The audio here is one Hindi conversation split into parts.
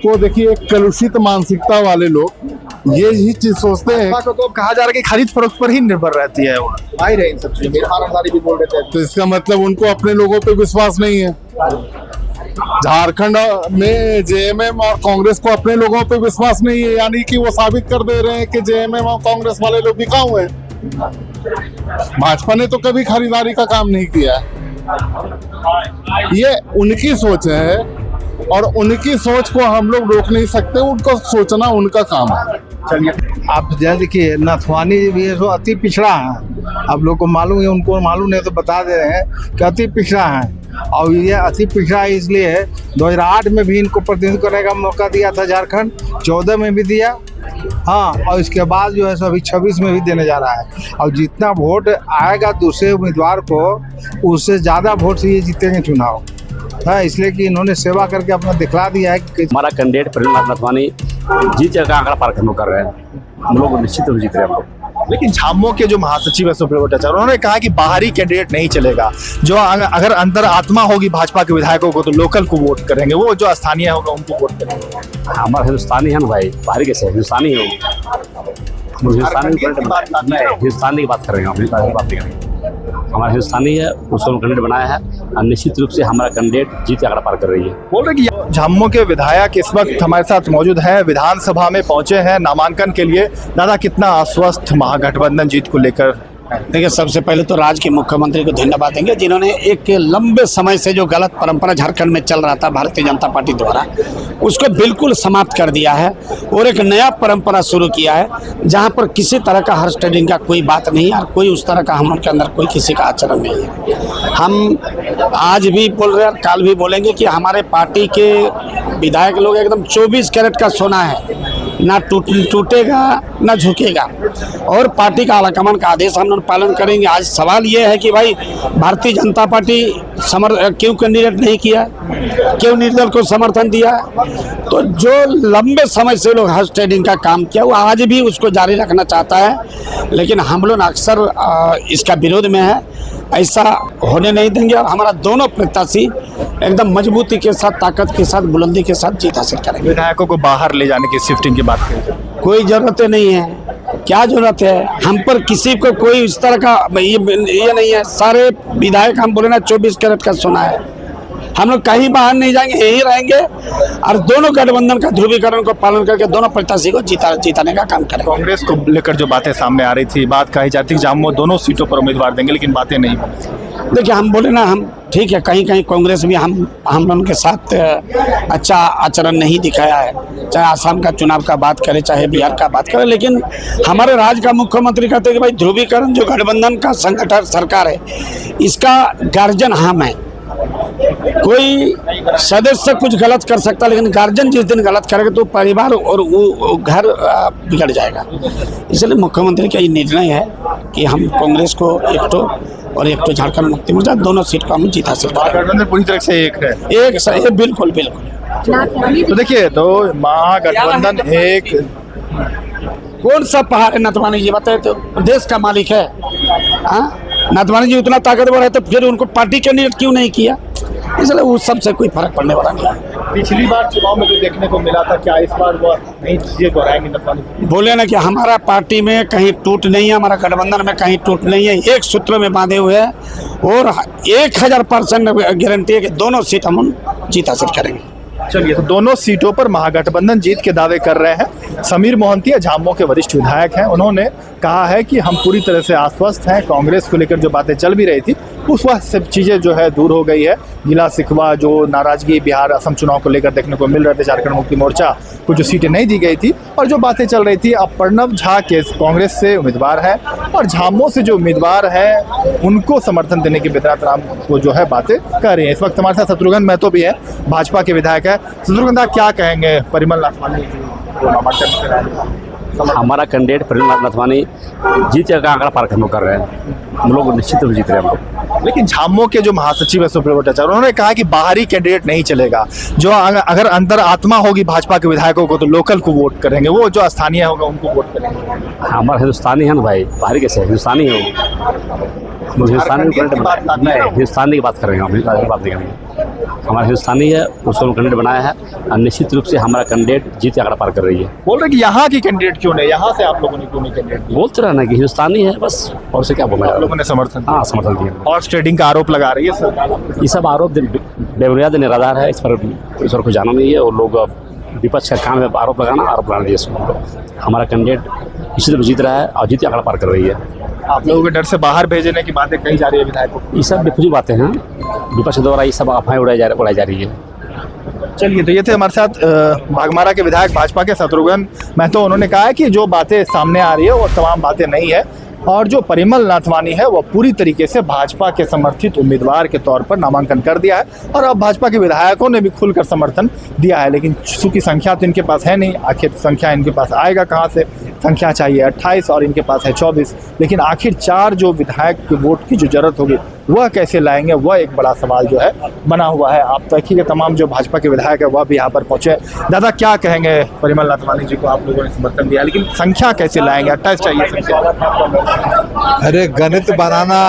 को देखिए, एक कलुषित मानसिकता वाले लोग ये ही चीज सोचते हैं। तो कहा जा रहा है कि खरीद फरोख्त पर ही निर्भर रहती है, वो आ ही रहे इन सब चीजों में, भी बोल रहे थे। तो इसका मतलब उनको अपने लोगों पे विश्वास नहीं है। झारखंड में जेएमएम और कांग्रेस को अपने लोगों पे विश्वास नहीं है, यानी कि वो साबित कर दे रहे हैं कि जेएमएम और कांग्रेस वाले लोग बिकाऊ हैं। भाजपा ने तो कभी खरीदारी का काम नहीं किया। ये उनकी सोच है और उनकी सोच को हम लोग रोक नहीं सकते, उनको सोचना उनका काम है। चलिए, आप देखिए नथवानी भी है, सो अति पिछड़ा है। आप लोग को मालूम है, उनको मालूम नहीं तो बता दे रहे हैं कि अति पिछड़ा है। और ये अति पिछड़ा है इसलिए है, 2008 में भी इनको प्रतिनिधित्व करने का मौका दिया था झारखंड, 14 में भी दिया, हाँ, और इसके बाद जो है सो अभी 26 में भी देने जा रहा है। और जितना वोट आएगा दूसरे उम्मीदवार को, उससे ज़्यादा वोट से ये जीतेंगे चुनाव। हाँ, इसलिए कि इन्होंने सेवा करके अपना दिखला दिया है कि हमारा कैंडिडेट परिणीत नथवानी जीत का आंकड़ा पार कर रहे हैं। हम लोग निश्चित रूप जीत रहे हैं हम लोग। लेकिन झामुमो के जो महासचिव है सुप्रियो भट्टाचार्य, उन्होंने कहा कि बाहरी कैंडिडेट नहीं चलेगा। जो अगर अंदर आत्मा होगी भाजपा के विधायकों को तो लोकल को वोट करेंगे, वो जो स्थानीय होगा उनको वोट करेंगे। हमारा हिंदुस्तानी है ना भाई, बाहरी कैसे हिंदुस्तानी है, हिंदुस्तानी की बात करेंगे, हम बात नहीं करेंगे। हमारा हिंदुस्तानी है, उसको कैंडिडेट बनाया है और निश्चित रूप से हमारा कैंडिडेट जीत का आंकड़ा पार कर रही है। बोल रहे कि झामुमो के विधायक इस वक्त हमारे साथ मौजूद हैं, विधानसभा में पहुंचे हैं नामांकन के लिए। दादा, कितना आश्वस्त महागठबंधन जीत को लेकर? देखिए, सबसे पहले तो राज्य के मुख्यमंत्री को धन्यवाद देंगे, जिन्होंने एक लंबे समय से जो गलत परंपरा झारखंड में चल रहा था भारतीय जनता पार्टी द्वारा, उसको बिल्कुल समाप्त कर दिया है और एक नया परंपरा शुरू किया है, जहां पर किसी तरह का हॉर्स ट्रेडिंग का कोई बात नहीं है और कोई उस तरह का हम लोग के अंदर कोई किसी का आचरण नहीं है। हम आज भी बोल रहे हैं और कल भी बोलेंगे कि हमारे पार्टी के विधायक लोग एकदम 24 कैरेट का सोना है, ना टूटेगा ना झुकेगा, और पार्टी का आलाकमान का आदेश हम लोग पालन करेंगे। आज सवाल ये है कि भाई भारतीय जनता पार्टी क्यों कैंडिडेट नहीं किया, क्यों निर्दल को समर्थन दिया? तो जो लंबे समय से लोग हॉर्स ट्रेडिंग का काम किया, वो आज भी उसको जारी रखना चाहता है, लेकिन हम लोग अक्सर इसका विरोध में है। ऐसा होने नहीं देंगे और हमारा दोनों प्रत्याशी एकदम मजबूती के साथ, ताकत के साथ, बुलंदी के साथ जीत हासिल करेंगे। विधायकों को बाहर ले जाने की शिफ्टिंग की बात करें, कोई जरूरत नहीं है। क्या जरूरत है? हम पर किसी को कोई इस तरह का ये नहीं है। सारे विधायक हम बोले ना 24 कैरेट का सोना है, हम लोग कहीं बाहर नहीं जाएंगे, यही रहेंगे और दोनों गठबंधन का ध्रुवीकरण को पालन करके दोनों प्रत्याशी को जिताने का काम करेंगे। कांग्रेस को लेकर जो बातें सामने आ रही थी, बात कही जाती है झामुमो दोनों सीटों पर उम्मीदवार देंगे, लेकिन बातें नहीं। देखिए, हम बोले ना, हम ठीक है, कहीं कहीं कांग्रेस भी हम लोगों के साथ अच्छा आचरण नहीं दिखाया है, चाहे आसाम का चुनाव का बात करें, चाहे बिहार का बात करें, लेकिन हमारे राज्य का मुख्यमंत्री कहते हैं कि भाई ध्रुवीकरण जो गठबंधन का संगठन सरकार है, इसका गार्जियन हम है। कोई सदस्य कुछ गलत कर सकता, लेकिन गार्जियन जिस दिन गलत करेगा तो परिवार और वो घर बिगड़ जाएगा। इसलिए मुख्यमंत्री का ये निर्णय है कि हम कांग्रेस को एक और एक झारखंड मुक्ति मोर्चा, दोनों सीट को हम जीत हासिल करेंगे। पूरी तरह से एक है, एक बिल्कुल बिल्कुल। तो देखिए, तो महागठबंधन एक कौन सा पहाड़ है नथवानी जी, बताए तो देश का मालिक है। नथवानी जी उतना ताकतवर है तो फिर उनको पार्टी कैंडिडेट क्यों नहीं किया? इसलिए उस सबसे कोई फर्क पड़ने वाला नहीं है। पिछली बार चुनाव में जो देखने को मिला था, क्या इस बार वो नहीं चीजें दोहराएंगे नथवानी? बोले ना कि हमारा पार्टी में कहीं टूट नहीं है, हमारा गठबंधन में कहीं टूट नहीं है, एक सूत्र में बांधे हुए हैं और 1000% गारंटी है कि दोनों सीट हम जीत हासिल करेंगे। चलिए, तो दोनों सीटों पर महागठबंधन जीत के दावे कर रहे हैं। समीर मोहंती झामुमो के वरिष्ठ विधायक हैं, उन्होंने कहा है कि हम पूरी तरह से आश्वस्त हैं। कांग्रेस को लेकर जो बातें चल भी रही थी, उस वक्त सब चीज़ें जो है दूर हो गई है। गिला शिकवा जो नाराजगी बिहार असम चुनाव को लेकर देखने को मिल रहे थे, झारखंड मुक्ति मोर्चा को जो सीटें नहीं दी गई थी और जो बातें चल रही थी, अब प्रणव झा के कांग्रेस से उम्मीदवार है और झामुमो से जो उम्मीदवार है उनको समर्थन देने की बैद्यनाथ राम को जो है बातें कर रही है। इस वक्त हमारे साथ शत्रुघ्न महतो भी है, भाजपा के विधायक है। शत्रुघ्न दा, क्या कहेंगे परिमल नाथवानी को नामांकन कराने? हमारा कैंडिडेट परिणीत नथवानी जीत का आंकड़ा पार कर रहे हैं। हम लोग निश्चित रूप जीत रहे हैं हम लोग। लेकिन झामुमो के जो महासचिव है सुप्रियो भट्टाचार्य, उन्होंने कहा कि बाहरी कैंडिडेट नहीं चलेगा। जो अगर अंदर आत्मा होगी भाजपा के विधायकों को तो लोकल को वोट करेंगे, वो जो स्थानीय होगा उनको वोट करेंगे। हमारा हिंदुस्तानी है ना भाई, बाहरी कैसे हिंदुस्तानी है, हिंदुस्तानी की बात करेंगे, हम बात नहीं करेंगे। हमारा हिंदुस्तानी है, उसको कैंडिडेट बनाया है और निश्चित रूप से हमारा कैंडिडेट जीत के आंकड़ा पार कर रही है। बोल रहे कि यहाँ की कैंडिडेट क्यों नहीं, यहाँ से आप लोगों ने क्यों नहीं कैंडिडेट दिया? बोलते रहना कि हिंदुस्तानी है बस, और से क्या बोलना आप लोगों ने समर्थन हाँ समर्थन दिया। हॉर्स ट्रेडिंग का आरोप लगा रही है सर। ये सब आरोप बेबुनियाद निराधार है, इस पर कुछ जाना नहीं है। और लोग विपक्ष का काम है आरोप लगाना, आरोप लगाना दिए इसको। हमारा कैंडिडेट इसी तरह जीत रहा है और जीत के आंकड़ा पार कर रही है। आप लोगों के डर से बाहर भेजने की बातें कही जा रही है विधायकों को। ये सब बेफुजी बातें हैं, विपक्ष द्वारा ये सब अफवाहें उड़ाई जा रही है। चलिए, तो ये थे हमारे साथ बाघमारा के विधायक भाजपा के शत्रुघ्न महतो। उन्होंने कहा है कि जो बातें सामने आ रही है वो तमाम बातें नहीं है, और जो परिमल नाथवानी है वो पूरी तरीके से भाजपा के समर्थित उम्मीदवार के तौर पर नामांकन कर दिया है, और अब भाजपा के विधायकों ने भी खुलकर समर्थन दिया है। लेकिन चूंकि संख्या तो इनके पास है नहीं, आखिर संख्या इनके पास आएगा कहाँ से? संख्या चाहिए 28 और इनके पास है 24, लेकिन आखिर 4 जो विधायक के वोट की जो जरूरत होगी वह कैसे लाएंगे, वह एक बड़ा सवाल जो है बना हुआ है। आप देखिए कि तमाम जो भाजपा के विधायक है वह भी यहाँ पर पहुंचे। दादा, क्या कहेंगे? परिमल नाथवानी जी को आप लोगों ने समर्थन दिया, लेकिन संख्या कैसे लाएंगे? 28 चाहिए संख्या। अरे गणित बनाना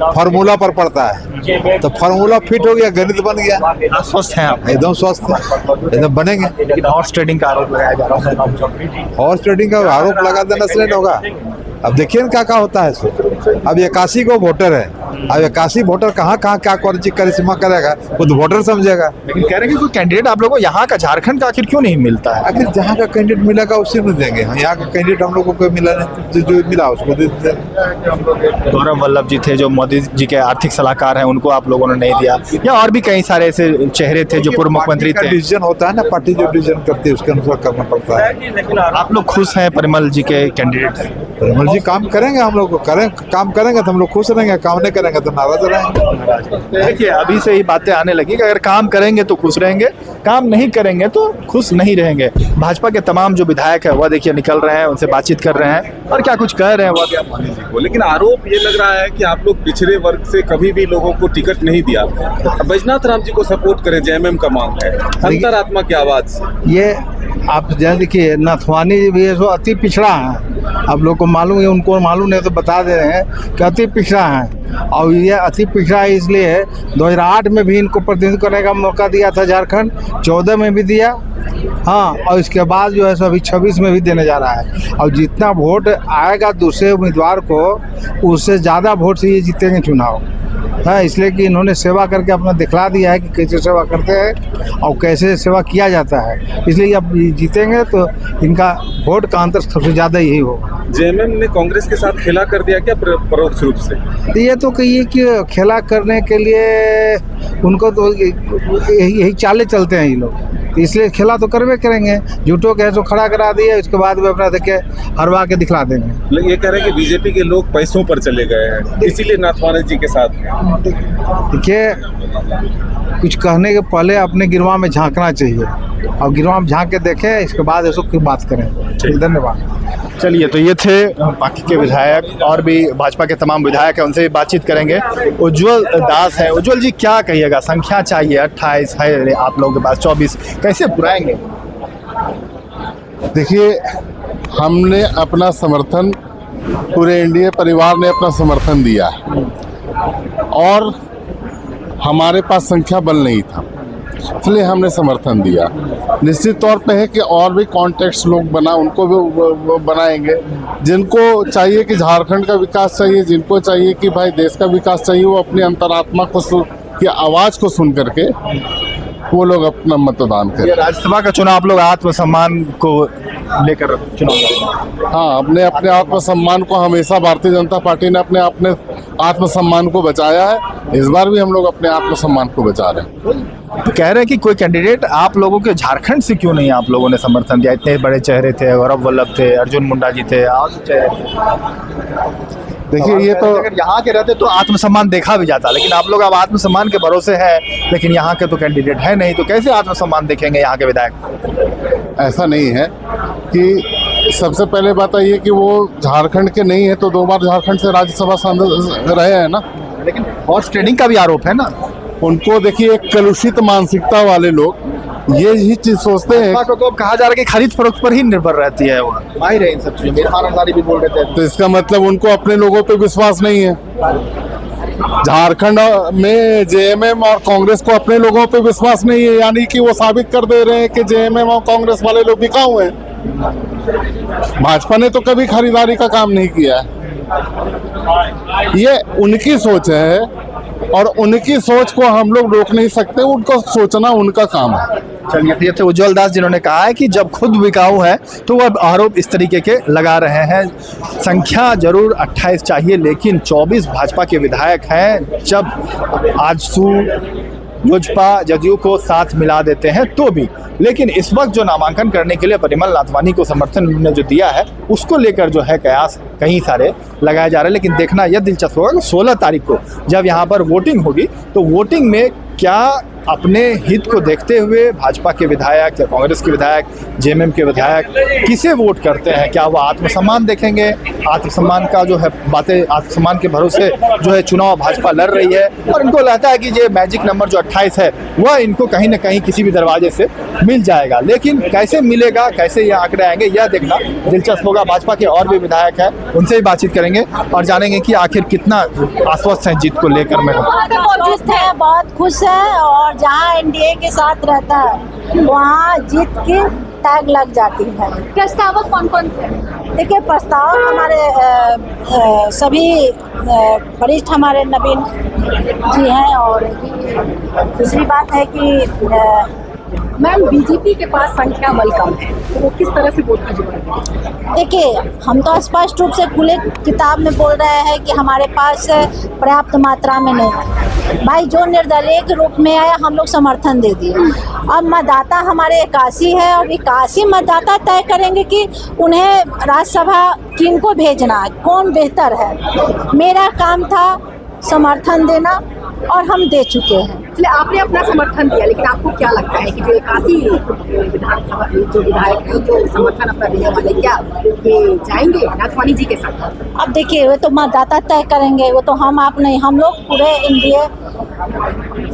फार्मूला पर पड़ता है, तो फार्मूला फिट हो गया, गणित बन गया। स्वस्थ हैं आप? एकदम स्वस्थ है, एकदम बनेंगे। लेकिन हॉर्स ट्रेडिंग का आरोप लगाया जा रहा है। हॉर्स ट्रेडिंग का आरोप लगा देना सही होगा। अब देखिए ना क्या होता है इसमें। अब 81 को वोटर है, अब 81 वोटर कहाँ क्या करिश्मा करेगा, वो तो वोटर समझेगा। लेकिन कह रहे हैं कि कोई कैंडिडेट आप लोगों को यहाँ का, झारखंड का आखिर क्यों नहीं मिलता है? आखिर जहाँ का कैंडिडेट मिलेगा उसी में देंगे। यहाँ का कैंडिडेट हम लोगों को मिला नहीं, जो मिला उसको दे देंगे। गौरव वल्लभ जी थे जो मोदी जी के आर्थिक सलाहकार हैं, उनको आप लोगों ने नहीं दिया, या और भी कई सारे ऐसे चेहरे थे जो पूर्व मुख्यमंत्री थे। डिसीजन होता है ना, पार्टी जो डिसीजन करती है उसके अनुसार करना पड़ता है। आप लोग खुश हैं परिमल जी के कैंडिडेट हैं? परिमल जी काम करेंगे, हम लोग काम करेंगे तो हम लोग खुश रहेंगे, काम नहीं करेंगे तो नाराज रहेंगे। देखिए, अभी से ही बातें आने लगी कि अगर काम करेंगे तो खुश रहेंगे, काम नहीं करेंगे तो खुश नहीं रहेंगे। भाजपा के तमाम जो विधायक है वह देखिए निकल रहे हैं, उनसे बातचीत कर रहे हैं और क्या कुछ कह रहे हैं वह भी आप मान लीजिए। लेकिन आरोप ये लग रहा है कि आप लोग पिछड़े वर्ग से कभी भी लोगों को टिकट नहीं दिया। बैजनाथ राम जी को सपोर्ट करें, जेएमएम का मांग है, अंतरात्मा की आवाज। ये आप जैसे देखिए, नाथवानी जी भी है सो अति पिछड़ा है। आप लोग को मालूम है, उनको मालूम नहीं तो बता दे रहे हैं कि अति पिछड़ा है। और ये अति पिछड़ा है इसलिए 2008 में भी इनको प्रतिनिधित्व करने का मौका दिया था झारखंड, 14 में भी दिया, हाँ, और इसके बाद जो है सो अभी 26 में भी देने जा रहा है। और जितना वोट आएगा दूसरे उम्मीदवार को, उससे ज़्यादा वोट से ये जीतेंगे चुनाव। हाँ, इसलिए कि इन्होंने सेवा करके अपना दिखला दिया है कि कैसे सेवा करते हैं और कैसे सेवा किया जाता है। इसलिए अब जीतेंगे तो इनका वोट का अंतर सबसे ज़्यादा यही होगा। जेएमएम ने कांग्रेस के साथ खेला कर दिया क्या परोक्ष रूप से? ये तो कहिए कि खेला करने के लिए उनको तो यही चाले चलते हैं ये लोग, इसलिए खेला तो करवे करेंगे। झूठों के तो खड़ा करा दिया, उसके बाद में अपना देखे हरवा के दिखला देंगे। लेकिन ये कह रहे हैं कि बीजेपी के लोग पैसों पर चले गए हैं, इसीलिए नाथवानी जी के साथ। देखिए, कुछ कहने के पहले अपने गिरवा में झांकना चाहिए, और गिरवा में झांक के देखें, इसके बाद ऐसा की बात करें। धन्यवाद। चलिए, तो ये थे बाकी के विधायक, और भी भाजपा के तमाम विधायक हैं, उनसे भी बातचीत करेंगे। उज्जवल दास है। उज्जवल जी, क्या कहिएगा? संख्या चाहिए 28 है, आप लोगों के पास 24, कैसे पुराएंगे? देखिए, हमने अपना समर्थन, पूरे एनडीए परिवार ने अपना समर्थन दिया है, और हमारे पास संख्या बल नहीं था, इसलिए हमने समर्थन दिया। निश्चित तौर पे है कि और भी कॉन्टेक्ट्स लोग उनको भी बनाएंगे। जिनको चाहिए कि झारखंड का विकास चाहिए, जिनको चाहिए कि भाई देश का विकास चाहिए, वो अपनी अंतरात्मा की आवाज़ को सुन करके वो लोग अपना मतदान करें। राज्यसभा का चुनाव आप लोग आत्मसम्मान को लेकर चुनाव लड़ेंगे? हाँ, अपने आत्मसम्मान को हमेशा भारतीय जनता पार्टी ने अपने आत्मसम्मान को बचाया है। इस बार भी हम लोग अपने आत्मसम्मान को बचा रहे हैं। तो कह रहे हैं कि कोई कैंडिडेट आप लोगों के झारखंड से क्यों नहीं आप लोगों ने समर्थन दिया? इतने बड़े चेहरे थे, गौरव वल्लभ थे, अर्जुन मुंडा जी थे, और देखिए, ये तो अगर यहाँ के रहते तो आत्मसम्मान देखा भी जाता, लेकिन आप लोग अब आत्मसम्मान के भरोसे हैं, लेकिन यहाँ के तो कैंडिडेट है नहीं, तो कैसे आत्मसम्मान देखेंगे यहाँ के विधायक? ऐसा नहीं है कि सबसे पहले बात ये कि वो झारखंड के नहीं है, तो 2 बार झारखंड से राज्यसभा सांसद रहे हैं ना। लेकिन हॉर्स ट्रेडिंग का भी आरोप है ना उनको। देखिए, एक कलुषित मानसिकता वाले लोग ये ही चीज सोचते हैं। तो कहा जा रहा है कि खरीद फरोख्त पर ही निर्भर रहती है, वो माहिर है इन सब चीजों में। भी बोल रहे थे, तो इसका मतलब उनको अपने लोगों पे विश्वास नहीं है। झारखंड में जेएमएम और कांग्रेस को अपने लोगों पे विश्वास नहीं है, यानी कि वो साबित कर दे रहे हैं कि जेएमएम और कांग्रेस वाले लोग बिकाऊ हैं। भाजपा ने तो कभी खरीदारी का काम नहीं किया है। ये उनकी सोच है और उनकी सोच को हम लोग रोक नहीं सकते, उनको सोचना उनका काम है। चलिए, ये थे उज्जवल दास जिन्होंने कहा है कि जब खुद बिकाऊ है तो वह आरोप इस तरीके के लगा रहे हैं। संख्या जरूर 28 चाहिए, लेकिन 24 भाजपा के विधायक हैं। जब आजसू लोजपा जदयू को साथ मिला देते हैं तो भी, लेकिन इस वक्त जो नामांकन करने के लिए परिमल नाथवानी को समर्थन उन्होंने जो दिया है उसको लेकर जो है कयास कई सारे लगाए जा रहे हैं। लेकिन देखना यह दिलचस्प होगा कि 16 तारीख को जब यहाँ पर वोटिंग होगी तो वोटिंग में क्या अपने हित को देखते हुए भाजपा के विधायक या कांग्रेस के विधायक, जेएमएम के विधायक किसे वोट करते हैं। क्या वो आत्मसम्मान देखेंगे, आत्मसम्मान का जो है बातें, आत्मसम्मान के भरोसे जो है चुनाव भाजपा लड़ रही है और इनको लगता है कि ये मैजिक नंबर जो 28 है वह इनको कहीं ना कहीं किसी भी दरवाजे से मिल जाएगा। लेकिन कैसे मिलेगा, कैसे ये आंकड़े आएंगे, यह देखना दिलचस्प होगा। भाजपा के और भी विधायक हैं, उनसे ही बातचीत करेंगे और जानेंगे कि आखिर कितना आश्वस्त हैं जीत को लेकर। मैं बहुत खुश है और जहाँ एनडीए के साथ रहता है वहाँ जीत की टैग लग जाती है। प्रस्तावक कौन कौन थे? देखिए, प्रस्तावक हमारे सभी वरिष्ठ हमारे नवीन जी हैं और दूसरी बात है कि मैम, बीजेपी के पास संख्या बल कम है तो वो किस तरह से वोट का जुगाड़? देखिए, हम तो स्पष्ट रूप से खुले किताब में बोल रहे हैं कि हमारे पास पर्याप्त मात्रा में नहीं। भाई, जो निर्दलीय के रूप में आया हम लोग समर्थन दे दिए। अब मतदाता हमारे 81 है और 81 मतदाता तय करेंगे कि उन्हें राज्यसभा किनको भेजना है, कौन बेहतर है। मेरा काम था समर्थन देना और हम दे चुके हैं। इसलिए आपने अपना समर्थन दिया, लेकिन आपको क्या लगता है कि जो 81 विधानसभा जो विधायक हैं जो समर्थन अपना देने वाले, क्या ये जाएंगे नाथवानी जी के साथ? अब देखिए, वो तो मतदाता तय करेंगे, वो तो हम आप नहीं। हम लोग पूरे एनडीए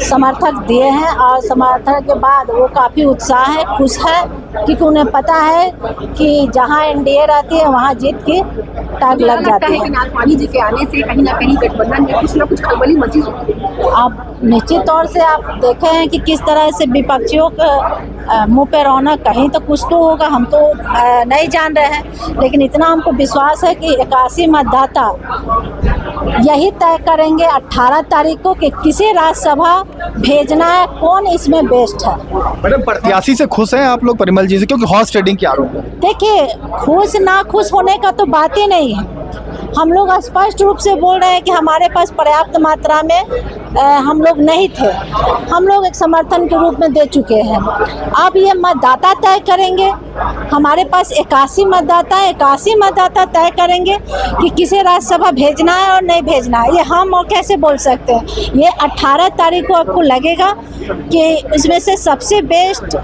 समर्थक दिए हैं और समर्थन के बाद वो काफ़ी उत्साह है, खुश है, क्योंकि उन्हें पता है कि जहाँ एनडीए रहती है वहाँ जीत की टैग लग जाती है। नाथवानी जी के आने से कहीं ना कहीं गठबंधन में कुछ ना कुछ खलबली मची होगी। अब निश्चित तौर से आप देखे हैं कि किस तरह से विपक्षियों के मुंह पे रौनक, कहीं तो कुछ तो होगा, हम तो नहीं जान रहे हैं। लेकिन इतना हमको विश्वास है कि 81 मतदाता यही तय करेंगे 18 तारीख को कि किसे राज्यसभा भेजना है, कौन इसमें बेस्ट है। मैडम, प्रत्याशी से खुश हैं आप लोग परिमल जी से, क्योंकि हॉर्स ट्रेडिंग के आरोप है? देखिए, खुश ना खुश होने का तो बात ही नहीं है। हम लोग स्पष्ट रूप से बोल रहे हैं कि हमारे पास पर्याप्त मात्रा में हम लोग नहीं थे। हम लोग एक समर्थन के रूप में दे चुके हैं। अब ये मतदाता तय करेंगे। हमारे पास 81 मतदाता तय करेंगे कि किसे राज्यसभा भेजना है और नहीं भेजना है। ये हम और कैसे बोल सकते हैं? ये 18 तारीख को आपको लगेगा कि इसमें से सबसे बेस्ट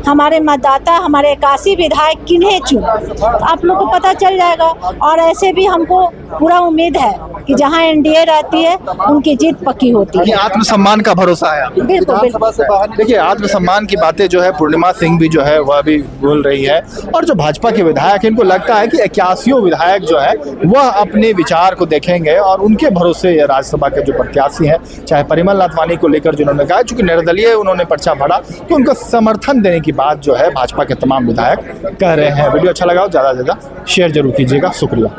हमारे मतदाता, हमारे 81 विधायक किन्हें चुन, आप लोग को पता चल जाएगा। और ऐसे भी हमको पूरा उम्मीद है कि जहां एनडीए रहती है उनकी जीत पक्की होती है। आत्मसम्मान का भरोसा है? बिल्कुल बिल्कुल। देखिए, आत्मसम्मान की बातें जो है पूर्णिमा सिंह भी जो है वह भी बोल रही है और जो भाजपा के विधायक हैं इनको लगता है कि 81 विधायक जो है वह अपने विचार को देखेंगे और उनके भरोसे राज्यसभा के जो प्रत्याशी हैं, चाहे परिमल नाथवानी को लेकर जिन्होंने कहा चूंकि निर्दलीय उन्होंने पर्चा भरा, तो उनको समर्थन देने की बात जो है भाजपा के तमाम विधायक कह रहे हैं। वीडियो अच्छा लगा हो ज़्यादा से ज़्यादा शेयर जरूर कीजिएगा। शुक्रिया।